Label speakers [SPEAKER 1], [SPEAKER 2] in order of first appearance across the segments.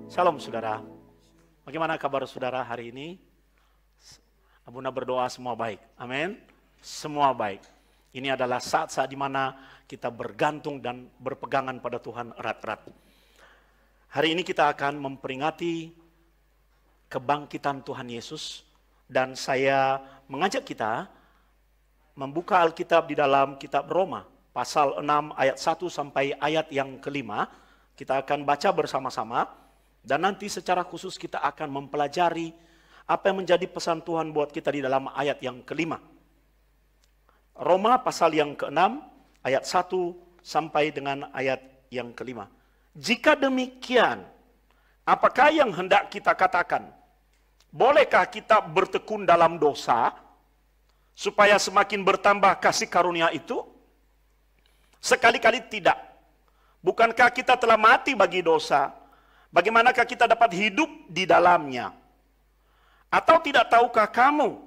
[SPEAKER 1] Salam saudara. Bagaimana kabar saudara hari ini? Abuna berdoa semua baik. Amin. Semua baik. Ini adalah saat-saat di mana kita bergantung dan berpegangan pada Tuhan erat-erat. Hari ini kita akan memperingati kebangkitan Tuhan Yesus. Dan saya mengajak kita membuka Alkitab di dalam kitab Roma. Pasal 6 ayat 1 sampai ayat yang kelima. Kita akan baca bersama-sama. Dan nanti secara khusus kita akan mempelajari apa yang menjadi pesan Tuhan buat kita di dalam ayat yang kelima. Roma pasal yang ke-6 ayat 1 sampai dengan ayat yang kelima. Jika demikian, apakah yang hendak kita katakan? Bolehkah kita bertekun dalam dosa supaya semakin bertambah kasih karunia itu? Sekali-kali tidak. Bukankah kita telah mati bagi dosa? Bagaimanakah kita dapat hidup di dalamnya? Atau tidak tahukah kamu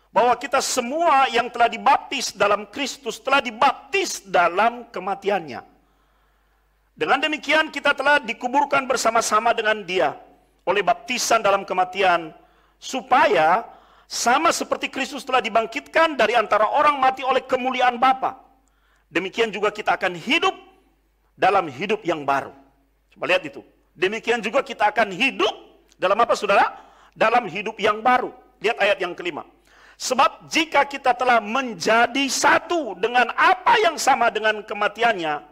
[SPEAKER 1] bahwa kita semua yang telah dibaptis dalam Kristus telah dibaptis dalam kematiannya? Dengan demikian kita telah dikuburkan bersama-sama dengan Dia oleh baptisan dalam kematian, supaya sama seperti Kristus telah dibangkitkan dari antara orang mati oleh kemuliaan Bapa, demikian juga kita akan hidup dalam hidup yang baru. Coba lihat itu. Demikian juga kita akan hidup dalam apa saudara? Dalam hidup yang baru. Lihat ayat yang kelima. Sebab jika kita telah menjadi satu dengan apa yang sama dengan kematiannya,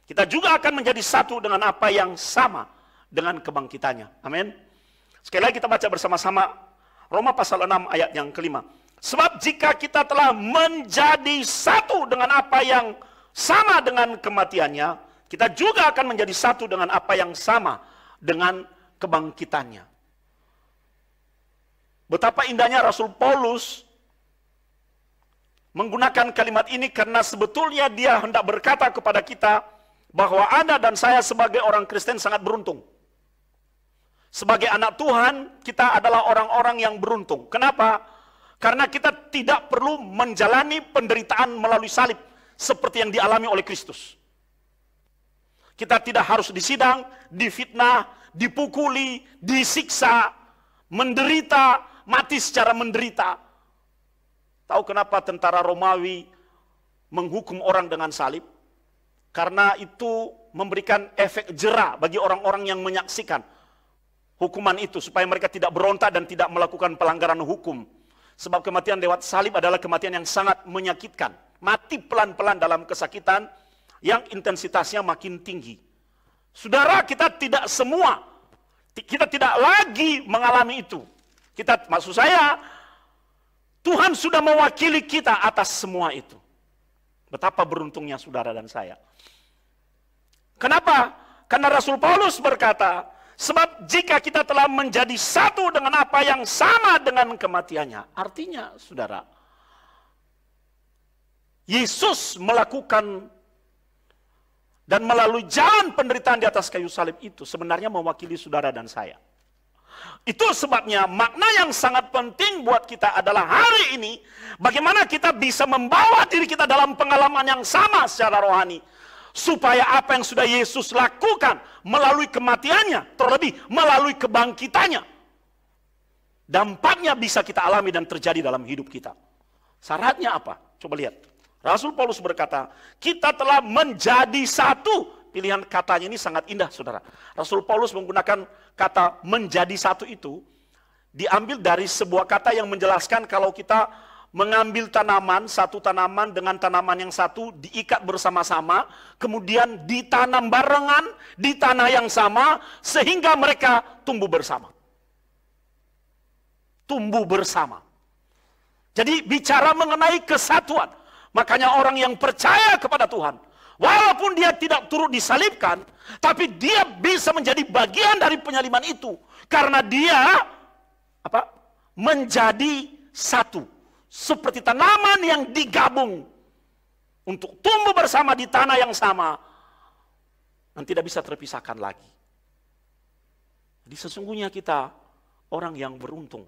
[SPEAKER 1] kita juga akan menjadi satu dengan apa yang sama dengan kebangkitannya. Amin. Sekali lagi kita baca bersama-sama Roma pasal 6 ayat yang kelima. Sebab jika kita telah menjadi satu dengan apa yang sama dengan kematiannya, kita juga akan menjadi satu dengan apa yang sama dengan kebangkitannya. Betapa indahnya Rasul Paulus menggunakan kalimat ini, karena sebetulnya dia hendak berkata kepada kita bahwa Anda dan saya sebagai orang Kristen sangat beruntung. Sebagai anak Tuhan, kita adalah orang-orang yang beruntung. Kenapa? Karena kita tidak perlu menjalani penderitaan melalui salib seperti yang dialami oleh Kristus. Kita tidak harus disidang, difitnah, dipukuli, disiksa, menderita, mati secara menderita. Tahu kenapa tentara Romawi menghukum orang dengan salib? Karena itu memberikan efek jera bagi orang-orang yang menyaksikan hukuman itu, supaya mereka tidak berontak dan tidak melakukan pelanggaran hukum. Sebab kematian lewat salib adalah kematian yang sangat menyakitkan. Mati pelan-pelan dalam kesakitan yang intensitasnya makin tinggi. Saudara, kita tidak lagi mengalami itu. Maksud saya, Tuhan sudah mewakili kita atas semua itu. Betapa beruntungnya saudara dan saya. Kenapa? Karena Rasul Paulus berkata, sebab jika kita telah menjadi satu dengan apa yang sama dengan kematiannya. Artinya, saudara, Yesus melakukan dan melalui jalan penderitaan di atas kayu salib itu sebenarnya mewakili saudara dan saya. Itu sebabnya makna yang sangat penting buat kita adalah hari ini, bagaimana kita bisa membawa diri kita dalam pengalaman yang sama secara rohani. Supaya apa yang sudah Yesus lakukan melalui kematiannya, terlebih melalui kebangkitannya, dampaknya bisa kita alami dan terjadi dalam hidup kita. Syaratnya apa? Coba lihat. Rasul Paulus berkata, kita telah menjadi satu. Pilihan katanya ini sangat indah, saudara. Rasul Paulus menggunakan kata menjadi satu itu, diambil dari sebuah kata yang menjelaskan kalau kita mengambil tanaman, satu tanaman dengan tanaman yang satu, diikat bersama-sama, kemudian ditanam barengan di tanah yang sama, sehingga mereka tumbuh bersama. Tumbuh bersama. Jadi bicara mengenai kesatuan. Makanya orang yang percaya kepada Tuhan, walaupun dia tidak turut disalibkan, tapi dia bisa menjadi bagian dari penyaliban itu. Karena dia menjadi satu. Seperti tanaman yang digabung untuk tumbuh bersama di tanah yang sama dan tidak bisa terpisahkan lagi. Jadi sesungguhnya kita orang yang beruntung.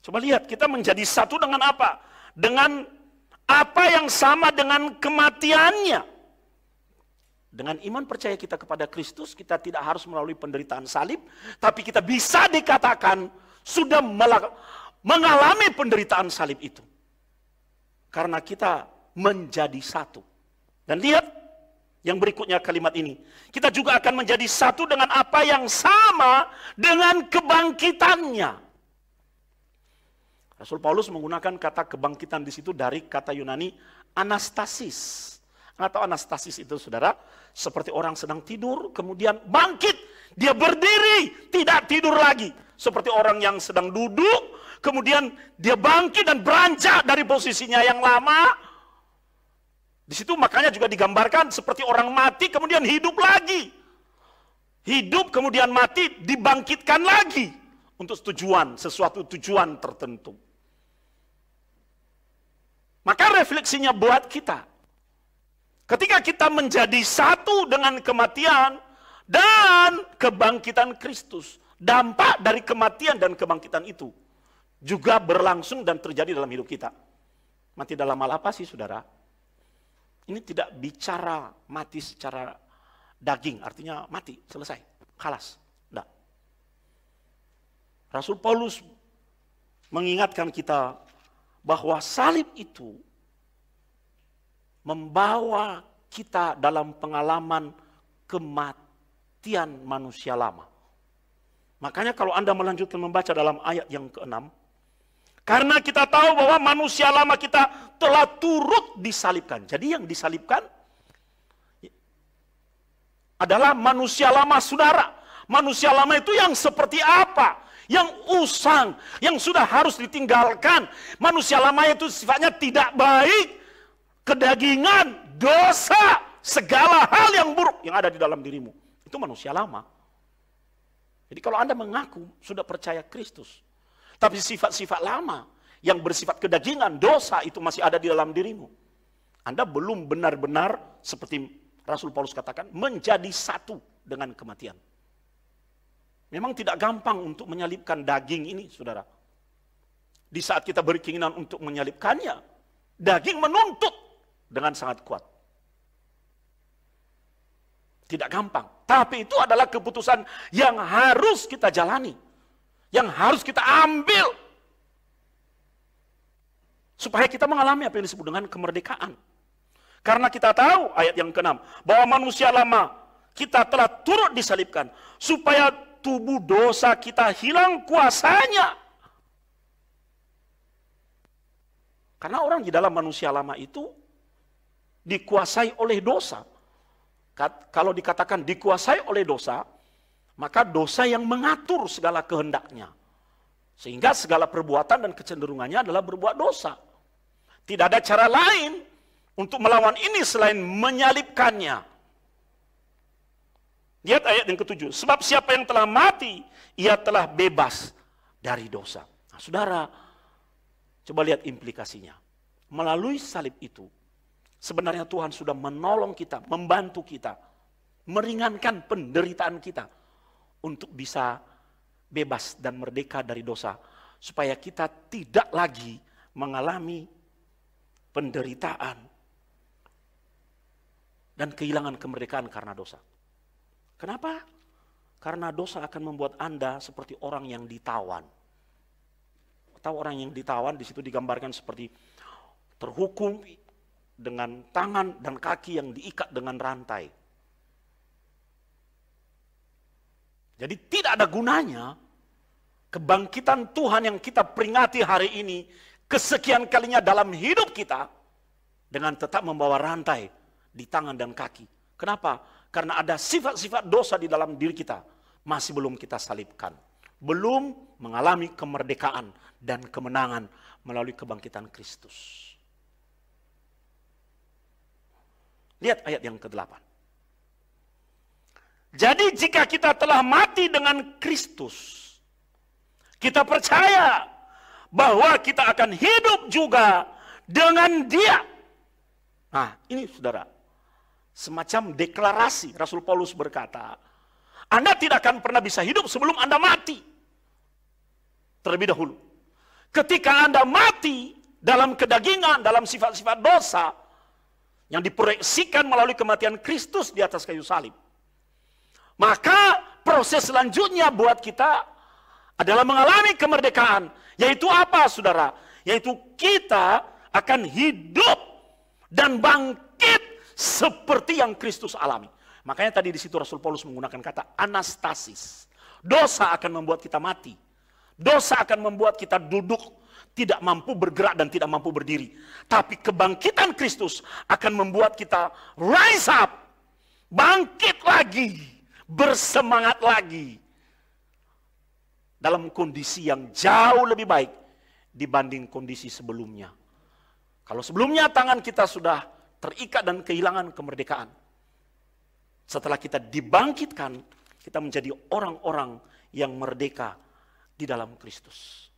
[SPEAKER 1] Coba lihat, kita menjadi satu dengan apa? Dengan apa yang sama dengan kematiannya. Dengan iman percaya kita kepada Kristus, kita tidak harus melalui penderitaan salib, tapi kita bisa dikatakan sudah mengalami penderitaan salib itu. Karena kita menjadi satu. Dan lihat yang berikutnya kalimat ini. Kita juga akan menjadi satu dengan apa yang sama dengan kebangkitannya. Rasul Paulus menggunakan kata kebangkitan di situ dari kata Yunani anastasis. Atau anastasis itu saudara, seperti orang sedang tidur, kemudian bangkit. Dia berdiri, tidak tidur lagi. Seperti orang yang sedang duduk, kemudian dia bangkit dan beranjak dari posisinya yang lama. Di situ makanya juga digambarkan seperti orang mati, kemudian hidup lagi. Hidup, kemudian mati, dibangkitkan lagi. Untuk sesuatu tujuan tertentu. Maka refleksinya buat kita. Ketika kita menjadi satu dengan kematian dan kebangkitan Kristus, dampak dari kematian dan kebangkitan itu juga berlangsung dan terjadi dalam hidup kita. Mati dalam hal apa sih saudara? Ini tidak bicara mati secara daging, artinya mati, selesai, khalas. Tidak. Rasul Paulus mengingatkan kita bahwa salib itu membawa kita dalam pengalaman kematian manusia lama. Makanya kalau Anda melanjutkan membaca dalam ayat yang ke-6, karena kita tahu bahwa manusia lama kita telah turut disalibkan. Jadi yang disalibkan adalah manusia lama saudara. Manusia lama itu yang seperti apa? Yang usang, yang sudah harus ditinggalkan. Manusia lama itu sifatnya tidak baik. Kedagingan, dosa, segala hal yang buruk yang ada di dalam dirimu. Itu manusia lama. Jadi kalau Anda mengaku sudah percaya Kristus, tapi sifat-sifat lama yang bersifat kedagingan, dosa itu masih ada di dalam dirimu, Anda belum benar-benar seperti Rasul Paulus katakan, menjadi satu dengan kematian. Memang tidak gampang untuk menyalibkan daging ini, saudara. Di saat kita berkeinginan untuk menyalibkannya, daging menuntut dengan sangat kuat. Tidak gampang. Tapi itu adalah keputusan yang harus kita jalani. Yang harus kita ambil. Supaya kita mengalami apa yang disebut dengan kemerdekaan. Karena kita tahu, ayat yang ke-6, bahwa manusia lama kita telah turut disalibkan. Supaya tubuh dosa kita hilang kuasanya. Karena orang di dalam manusia lama itu dikuasai oleh dosa. Kalau dikatakan dikuasai oleh dosa, maka dosa yang mengatur segala kehendaknya. Sehingga segala perbuatan dan kecenderungannya adalah berbuat dosa. Tidak ada cara lain untuk melawan ini selain menyalibkannya. Lihat ayat yang ke-7. Sebab siapa yang telah mati, ia telah bebas dari dosa. Nah, saudara, coba lihat implikasinya. Melalui salib itu, sebenarnya Tuhan sudah menolong kita, membantu kita, meringankan penderitaan kita untuk bisa bebas dan merdeka dari dosa, supaya kita tidak lagi mengalami penderitaan dan kehilangan kemerdekaan karena dosa. Kenapa? Karena dosa akan membuat Anda seperti orang yang ditawan. Atau orang yang ditawan di situ digambarkan seperti terhukum dengan tangan dan kaki yang diikat dengan rantai. Jadi tidak ada gunanya kebangkitan Tuhan yang kita peringati hari ini kesekian kalinya dalam hidup kita dengan tetap membawa rantai di tangan dan kaki. Kenapa? Karena ada sifat-sifat dosa di dalam diri kita masih belum kita salibkan. Belum mengalami kemerdekaan dan kemenangan melalui kebangkitan Kristus. Lihat ayat yang ke-8. Jadi jika kita telah mati dengan Kristus, kita percaya bahwa kita akan hidup juga dengan Dia. Nah, ini saudara, semacam deklarasi. Rasul Paulus berkata, Anda tidak akan pernah bisa hidup sebelum Anda mati. Terlebih dahulu. Ketika Anda mati dalam kedagingan, dalam sifat-sifat dosa, yang diproyeksikan melalui kematian Kristus di atas kayu salib. Maka proses selanjutnya buat kita adalah mengalami kemerdekaan. Yaitu apa, saudara? Yaitu kita akan hidup dan bangkit seperti yang Kristus alami. Makanya tadi di situ Rasul Paulus menggunakan kata anastasis. Dosa akan membuat kita mati. Dosa akan membuat kita duduk, tidak mampu bergerak dan tidak mampu berdiri. Tapi kebangkitan Kristus akan membuat kita rise up, bangkit lagi, bersemangat lagi. Dalam kondisi yang jauh lebih baik dibanding kondisi sebelumnya. Kalau sebelumnya tangan kita sudah terikat dan kehilangan kemerdekaan. Setelah kita dibangkitkan, kita menjadi orang-orang yang merdeka di dalam Kristus.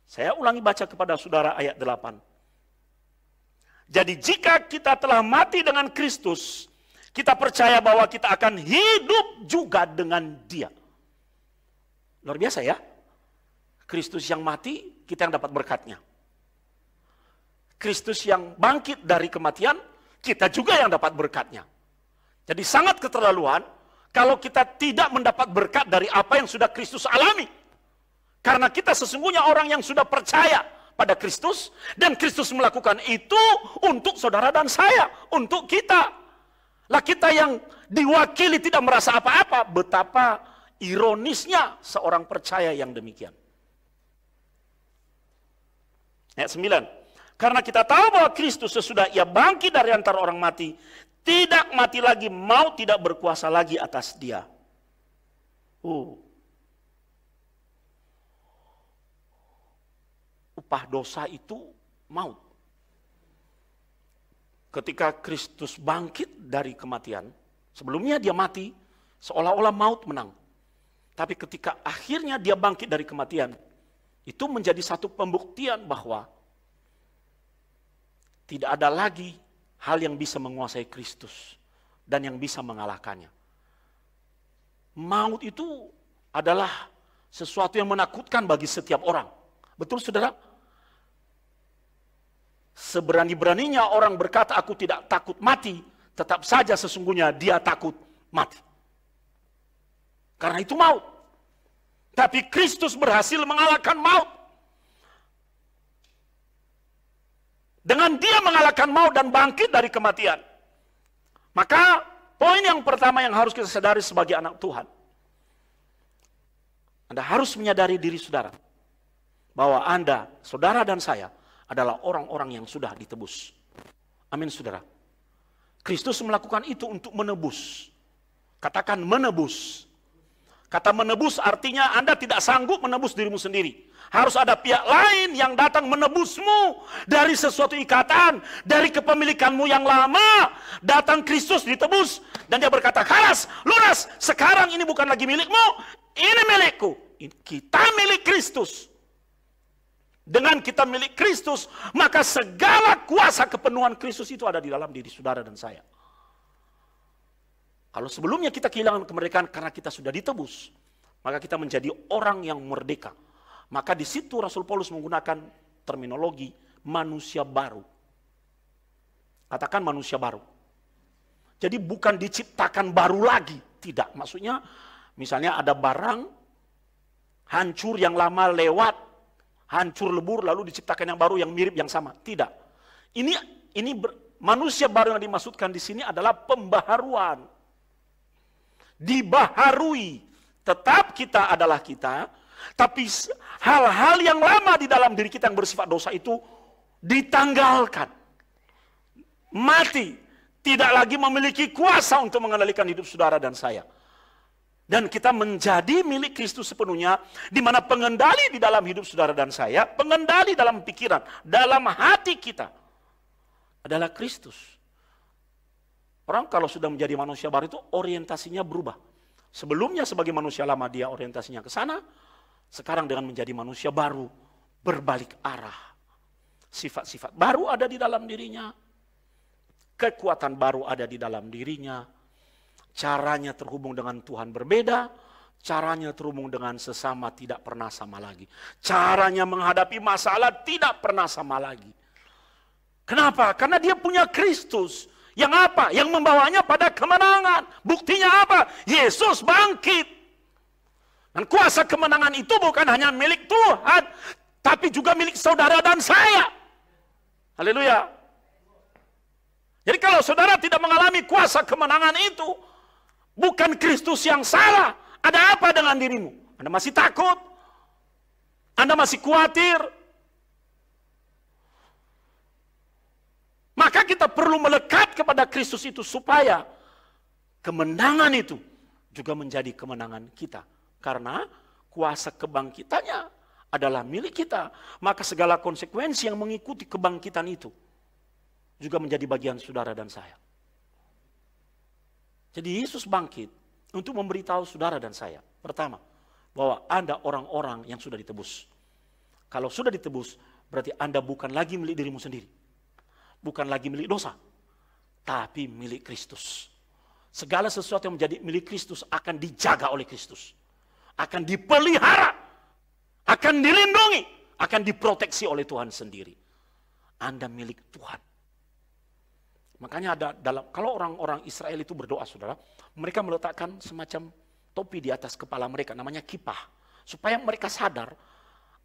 [SPEAKER 1] Saya ulangi baca kepada saudara ayat 8. Jadi jika kita telah mati dengan Kristus, kita percaya bahwa kita akan hidup juga dengan Dia. Luar biasa ya. Kristus yang mati, kita yang dapat berkatnya. Kristus yang bangkit dari kematian, kita juga yang dapat berkatnya. Jadi sangat keterlaluan kalau kita tidak mendapat berkat dari apa yang sudah Kristus alami. Karena kita sesungguhnya orang yang sudah percaya pada Kristus, dan Kristus melakukan itu untuk saudara dan saya, untuk kita. Lah kita yang diwakili tidak merasa apa-apa, betapa ironisnya seorang percaya yang demikian. Ayat 9. Karena kita tahu bahwa Kristus sesudah ia bangkit dari antara orang mati, tidak mati lagi, maut tidak berkuasa lagi atas dia. Upah dosa itu maut. Ketika Kristus bangkit dari kematian, sebelumnya dia mati, seolah-olah maut menang. Tapi ketika akhirnya dia bangkit dari kematian, itu menjadi satu pembuktian bahwa tidak ada lagi hal yang bisa menguasai Kristus dan yang bisa mengalahkannya. Maut itu adalah sesuatu yang menakutkan bagi setiap orang. Betul saudara? Seberani-beraninya orang berkata aku tidak takut mati, tetap saja sesungguhnya dia takut mati. Karena itu maut. Tapi Kristus berhasil mengalahkan maut. Dengan dia mengalahkan maut dan bangkit dari kematian. Maka poin yang pertama yang harus kita sadari sebagai anak Tuhan. Anda harus menyadari diri saudara. Bahwa Anda, saudara dan saya adalah orang-orang yang sudah ditebus. Amin saudara. Kristus melakukan itu untuk menebus. Katakan menebus. Kata menebus artinya Anda tidak sanggup menebus dirimu sendiri. Harus ada pihak lain yang datang menebusmu dari sesuatu ikatan, dari kepemilikanmu yang lama. Datang Kristus ditebus dan dia berkata, "Khalas, lunas, sekarang ini bukan lagi milikmu, ini milikku." Kita milik Kristus. Dengan kita milik Kristus, maka segala kuasa kepenuhan Kristus itu ada di dalam diri saudara dan saya. Kalau sebelumnya kita kehilangan kemerdekaan karena kita sudah ditebus, maka kita menjadi orang yang merdeka. Maka di situ Rasul Paulus menggunakan terminologi manusia baru. Katakan manusia baru. Jadi bukan diciptakan baru lagi, tidak. Maksudnya misalnya ada barang hancur yang lama lewat, hancur lebur lalu diciptakan yang baru yang mirip yang sama. Tidak. Ini manusia baru yang dimaksudkan di sini adalah pembaharuan. Dibaharui. Tetap kita adalah kita, tapi hal-hal yang lama di dalam diri kita yang bersifat dosa itu ditanggalkan. Mati. Tidak lagi memiliki kuasa untuk mengendalikan hidup saudara dan saya. Dan kita menjadi milik Kristus sepenuhnya, di mana pengendali di dalam hidup saudara dan saya, pengendali dalam pikiran, dalam hati kita adalah Kristus. Orang kalau sudah menjadi manusia baru itu orientasinya berubah. Sebelumnya sebagai manusia lama dia orientasinya ke sana, sekarang dengan menjadi manusia baru berbalik arah. Sifat-sifat baru ada di dalam dirinya, kekuatan baru ada di dalam dirinya, caranya terhubung dengan Tuhan berbeda, caranya terhubung dengan sesama tidak pernah sama lagi. Caranya menghadapi masalah tidak pernah sama lagi. Kenapa? Karena dia punya Kristus. Yang apa? Yang membawanya pada kemenangan. Buktinya apa? Yesus bangkit. Dan kuasa kemenangan itu bukan hanya milik Tuhan, tapi juga milik saudara dan saya. Haleluya. Jadi kalau saudara tidak mengalami kuasa kemenangan itu, bukan Kristus yang salah. Ada apa dengan dirimu? Anda masih takut? Anda masih khawatir? Maka kita perlu melekat kepada Kristus itu supaya kemenangan itu juga menjadi kemenangan kita. Karena kuasa kebangkitannya adalah milik kita. Maka segala konsekuensi yang mengikuti kebangkitan itu juga menjadi bagian saudara dan saya. Jadi Yesus bangkit untuk memberitahu saudara dan saya. Pertama, bahwa Anda orang-orang yang sudah ditebus. Kalau sudah ditebus, berarti Anda bukan lagi milik dirimu sendiri. Bukan lagi milik dosa, tapi milik Kristus. Segala sesuatu yang menjadi milik Kristus akan dijaga oleh Kristus. Akan dipelihara, akan dilindungi, akan diproteksi oleh Tuhan sendiri. Anda milik Tuhan. Makanya ada kalau orang-orang Israel itu berdoa, saudara, mereka meletakkan semacam topi di atas kepala mereka, namanya kipah. Supaya mereka sadar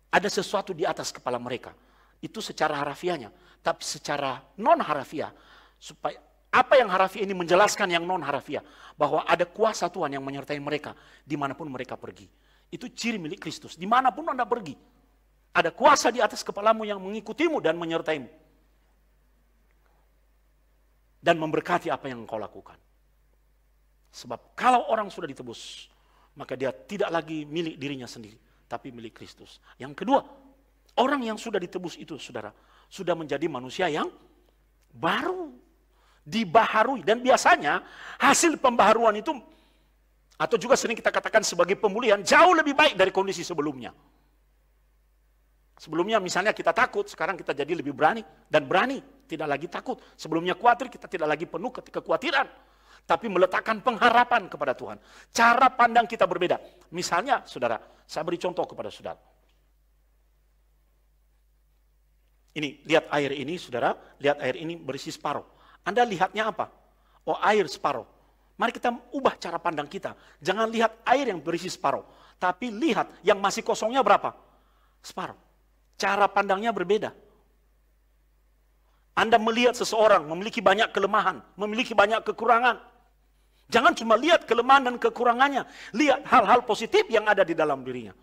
[SPEAKER 1] ada sesuatu di atas kepala mereka. Itu secara harafiahnya. Tapi secara non-harafiah, supaya apa yang harafiah ini menjelaskan yang non-harafiah, bahwa ada kuasa Tuhan yang menyertai mereka dimanapun mereka pergi. Itu ciri milik Kristus. Dimanapun Anda pergi, ada kuasa di atas kepalamu yang mengikutimu dan menyertaimu. Dan memberkati apa yang engkau lakukan. Sebab kalau orang sudah ditebus, maka dia tidak lagi milik dirinya sendiri, tapi milik Kristus. Yang kedua, orang yang sudah ditebus itu, saudara, sudah menjadi manusia yang baru, dibaharui. Dan biasanya hasil pembaharuan itu, atau juga sering kita katakan sebagai pemulihan, jauh lebih baik dari kondisi sebelumnya. Sebelumnya misalnya kita takut, sekarang kita jadi lebih berani dan berani, tidak lagi takut. Sebelumnya khawatir, kita tidak lagi penuh kekhawatiran, tapi meletakkan pengharapan kepada Tuhan. Cara pandang kita berbeda. Misalnya, saudara, saya beri contoh kepada saudara. Ini, lihat air ini, saudara, lihat air ini berisi separuh. Anda lihatnya apa? Oh, air separuh. Mari kita ubah cara pandang kita. Jangan lihat air yang berisi separuh, tapi lihat yang masih kosongnya berapa? Separuh. Cara pandangnya berbeda. Anda melihat seseorang memiliki banyak kelemahan, memiliki banyak kekurangan. Jangan cuma lihat kelemahan dan kekurangannya. Lihat hal-hal positif yang ada di dalam dirinya.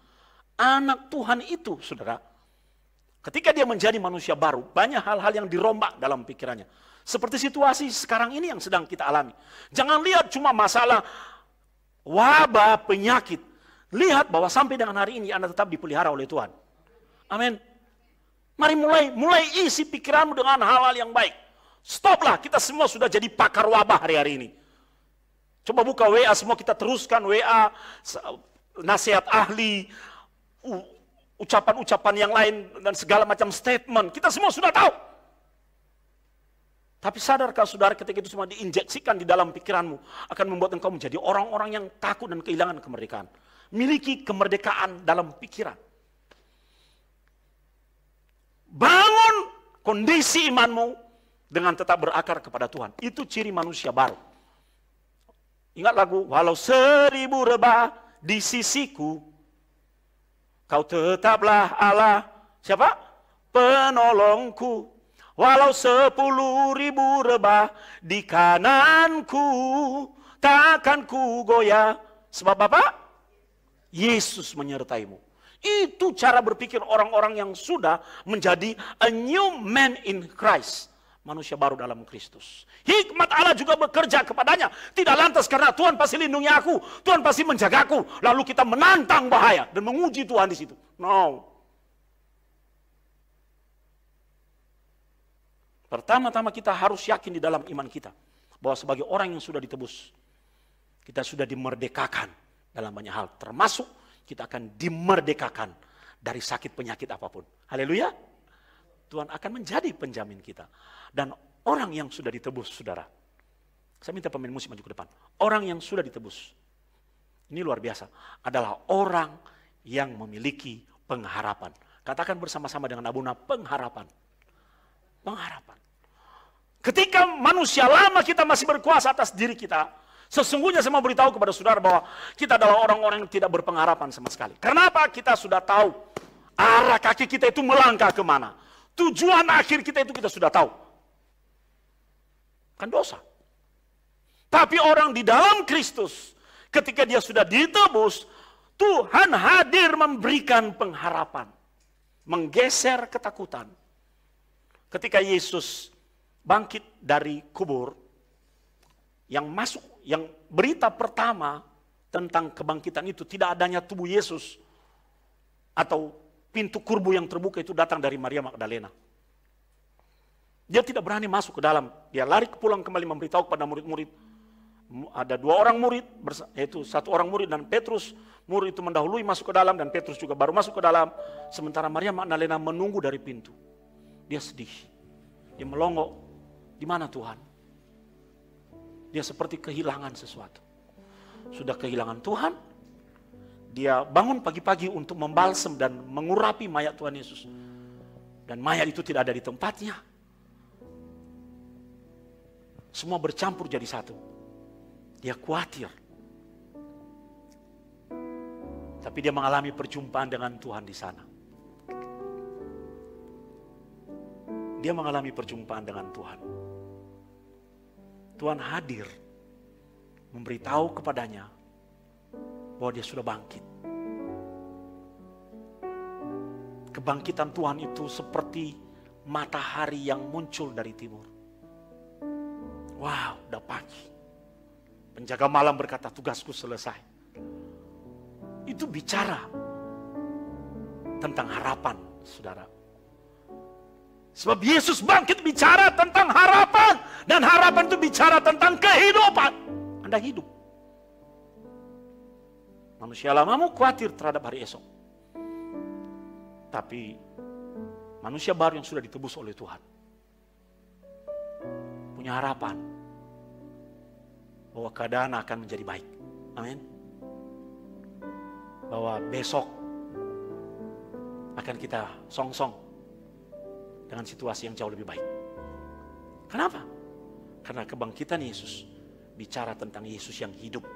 [SPEAKER 1] Anak Tuhan itu, saudara, ketika dia menjadi manusia baru, banyak hal-hal yang dirombak dalam pikirannya. Seperti situasi sekarang ini yang sedang kita alami. Jangan lihat cuma masalah wabah, penyakit. Lihat bahwa sampai dengan hari ini Anda tetap dipelihara oleh Tuhan. Amin. Mari mulai isi pikiranmu dengan hal-hal yang baik. Stoplah, kita semua sudah jadi pakar wabah hari-hari ini. Coba buka WA, semua kita teruskan WA, nasihat ahli, ucapan-ucapan yang lain, dan segala macam statement. Kita semua sudah tahu. Tapi sadarkah saudara, ketika itu semua diinjeksikan di dalam pikiranmu, akan membuat engkau menjadi orang-orang yang takut dan kehilangan kemerdekaan. Miliki kemerdekaan dalam pikiran. Bangun kondisi imanmu dengan tetap berakar kepada Tuhan. Itu ciri manusia baru. Ingat lagu, walau 1000 rebah di sisiku, kau tetaplah Allah. Siapa? Penolongku. Walau 10.000 rebah di kananku, takkan ku goyah. Sebab apa? Yesus menyertaimu. Itu cara berpikir orang-orang yang sudah menjadi a new man in Christ. Manusia baru dalam Kristus. Hikmat Allah juga bekerja kepadanya. Tidak lantas karena Tuhan pasti lindungi aku, Tuhan pasti menjagaku, lalu kita menantang bahaya dan menguji Tuhan di situ. No. Pertama-tama kita harus yakin di dalam iman kita bahwa sebagai orang yang sudah ditebus, kita sudah dimerdekakan dalam banyak hal, termasuk kita akan dimerdekakan dari sakit penyakit apapun. Haleluya. Tuhan akan menjadi penjamin kita. Dan orang yang sudah ditebus, saudara. Saya minta pemain musik maju ke depan. Orang yang sudah ditebus, ini luar biasa, adalah orang yang memiliki pengharapan. Katakan bersama-sama dengan Abuna, pengharapan. Pengharapan. Ketika manusia lama kita masih berkuasa atas diri kita, sesungguhnya saya mau beritahu kepada saudara bahwa kita adalah orang-orang yang tidak berpengharapan sama sekali. Kenapa? Kita sudah tahu arah kaki kita itu melangkah kemana. Tujuan akhir kita itu kita sudah tahu. Kan dosa. Tapi orang di dalam Kristus, ketika dia sudah ditebus, Tuhan hadir memberikan pengharapan. Menggeser ketakutan. Ketika Yesus bangkit dari kubur, yang berita pertama tentang kebangkitan itu tidak adanya tubuh Yesus atau pintu kurbu yang terbuka itu datang dari Maria Magdalena. Dia tidak berani masuk ke dalam, dia lari pulang kembali memberitahu kepada murid-murid. Ada 2 orang murid, yaitu 1 orang murid dan Petrus. Murid itu mendahului masuk ke dalam dan Petrus juga baru masuk ke dalam. Sementara Maria Magdalena menunggu dari pintu. Dia sedih, dia melongo. Di mana Tuhan? Dia seperti kehilangan sesuatu. Sudah kehilangan Tuhan, dia bangun pagi-pagi untuk membalsem dan mengurapi mayat Tuhan Yesus. Dan mayat itu tidak ada di tempatnya. Semua bercampur jadi satu. Dia khawatir. Tapi dia mengalami perjumpaan dengan Tuhan di sana. Dia mengalami perjumpaan dengan Tuhan. Tuhan hadir memberitahu kepadanya bahwa dia sudah bangkit. Kebangkitan Tuhan itu seperti matahari yang muncul dari timur. Wow, udah pagi. Penjaga malam berkata, tugasku selesai. Itu bicara tentang harapan, saudara. Sebab Yesus bangkit bicara tentang harapan. Dan harapan itu bicara tentang kehidupan. Anda hidup. Manusia lamamu khawatir terhadap hari esok. Tapi manusia baru yang sudah ditebus oleh Tuhan punya harapan bahwa keadaan akan menjadi baik. Amin. Bahwa besok akan kita song-song dengan situasi yang jauh lebih baik. Kenapa? Karena kebangkitan Yesus bicara tentang Yesus yang hidup.